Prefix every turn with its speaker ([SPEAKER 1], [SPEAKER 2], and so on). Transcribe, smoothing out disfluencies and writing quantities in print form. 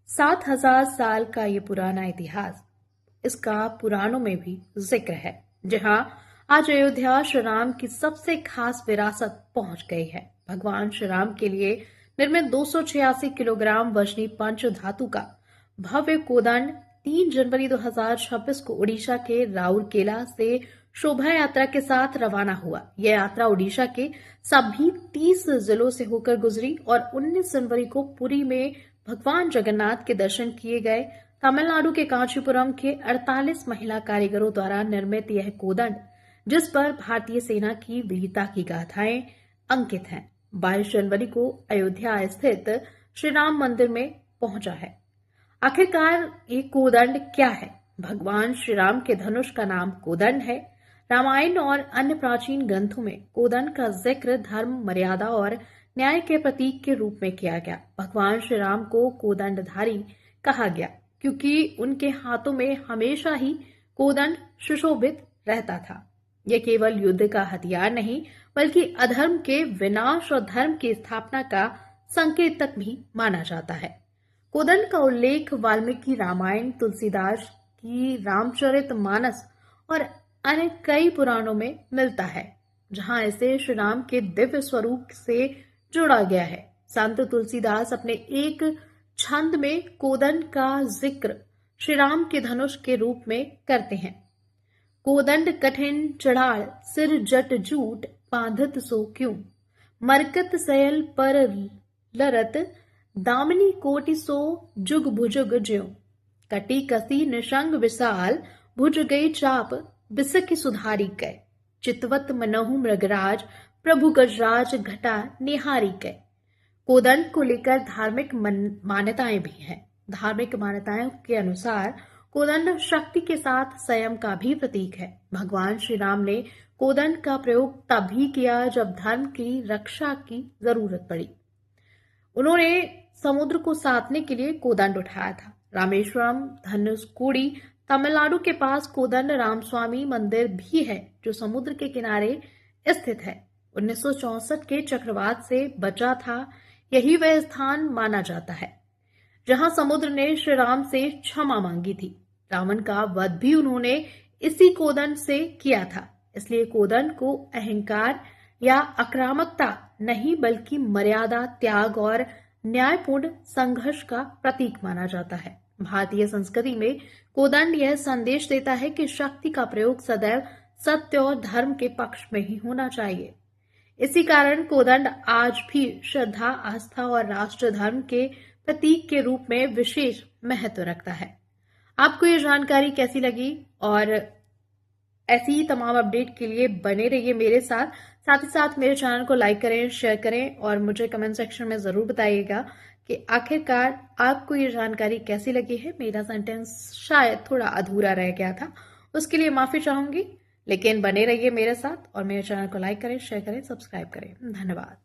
[SPEAKER 1] 7,000 साल का ये पुराना इतिहास, इसका पुराणों में भी जिक्र है। जहां आज अयोध्या श्री राम की सबसे खास विरासत पहुंच गई है। भगवान श्री राम के लिए निर्मित 286 किलोग्राम वजनी पंच धातु का भव्य कोदंड 3 जनवरी 2026 को ओडिशा के राउरकेला से शोभा यात्रा के साथ रवाना हुआ। यह यात्रा ओडिशा के सभी 30 जिलों से होकर गुजरी और 19 जनवरी को पुरी में भगवान जगन्नाथ के दर्शन किए गए। तमिलनाडु के कांचीपुरम के 48 महिला कारीगरों द्वारा निर्मित यह कोदंड, जिस पर भारतीय सेना की वीरता की गाथाएं अंकित हैं, 22 जनवरी को अयोध्या स्थित श्री राम मंदिर में पहुंचा है। आखिरकार ये कोदंड क्या है? भगवान श्री राम के धनुष का नाम कोदंड है। रामायण और अन्य प्राचीन ग्रंथों में कोदंड का जिक्र धर्म, मर्यादा और न्याय के प्रतीक के रूप में किया गया। भगवान श्री राम को कोदंडधारी कहा गया क्योंकि उनके हाथों में हमेशा ही कोदंड सुशोभित रहता था। यह केवल युद्ध का हथियार नहीं, बल्कि अधर्म के विनाश और धर्म की स्थापना का संकेतक भी माना जाता है। कोदंड का उल्लेख वाल्मीकि रामायण, तुलसीदास की रामचरितमानस और अन्य कई पुराणों में मिलता है, जहां इसे श्री राम के दिव्य स्वरूप से जोड़ा गया है। संत तुलसीदास अपने एक छंद में कोदंड का जिक्र श्री राम के धनुष के रूप में करते हैं। कोदंड कठिन चढ़ाड़, सिर जट जूट, बांधत सो क्यों, मरकत सयल पर लरत, दामिनी कोटि सो जुग भुजुग ज्यों, कटी कसी निशंग विशाल, भुज गई चाप बिसकी सुधारी कै, चितवत मनहु मृगराज, प्रभु गजराज घटा निहारी कै। कोदंड को लेकर धार्मिक मान्यताएं भी हैं। धार्मिक मान्यताओं के अनुसार कोदंड शक्ति के साथ संयम का भी प्रतीक है। भगवान श्री राम ने कोदंड का प्रयोग तभी किया जब धर्म की रक्षा की जरूरत पड़ी। उन्होंने समुद्र को साधने के लिए कोदंड उठाया था। रामेश्वरम, धनुषकोडी, तमिलनाडु के पास कोदंड रामस्वामी मंदिर भी है, जो समुद्र के किनारे स्थित है। 1964 के चक्रवात से बचा था। यही वह स्थान माना जाता है जहां समुद्र ने श्री राम से क्षमा मांगी थी। रावण का वध भी उन्होंने इसी कोदंड से किया था। इसलिए कोदंड को अहंकार या आक्रामकता नहीं, बल्कि मर्यादा, त्याग और न्यायपूर्ण संघर्ष का प्रतीक माना जाता है। भारतीय संस्कृति में कोदंड यह संदेश देता है कि शक्ति का प्रयोग सदैव सत्य और धर्म के पक्ष में ही होना चाहिए। इसी कारण कोदंड आज भी श्रद्धा, आस्था और राष्ट्र धर्म के प्रतीक के रूप में विशेष महत्व रखता है। आपको ये जानकारी कैसी लगी? और ऐसी ही तमाम अपडेट के लिए बने रहिए मेरे साथ। साथ ही साथ मेरे चैनल को लाइक करें, शेयर करें और मुझे कमेंट सेक्शन में जरूर बताइएगा कि आखिरकार आपको ये जानकारी कैसी लगी है। मेरा सेंटेंस शायद थोड़ा अधूरा रह गया था, उसके लिए माफी चाहूंगी। लेकिन बने रहिए मेरे साथ और मेरे चैनल को लाइक करें, शेयर करें, सब्सक्राइब करें। धन्यवाद।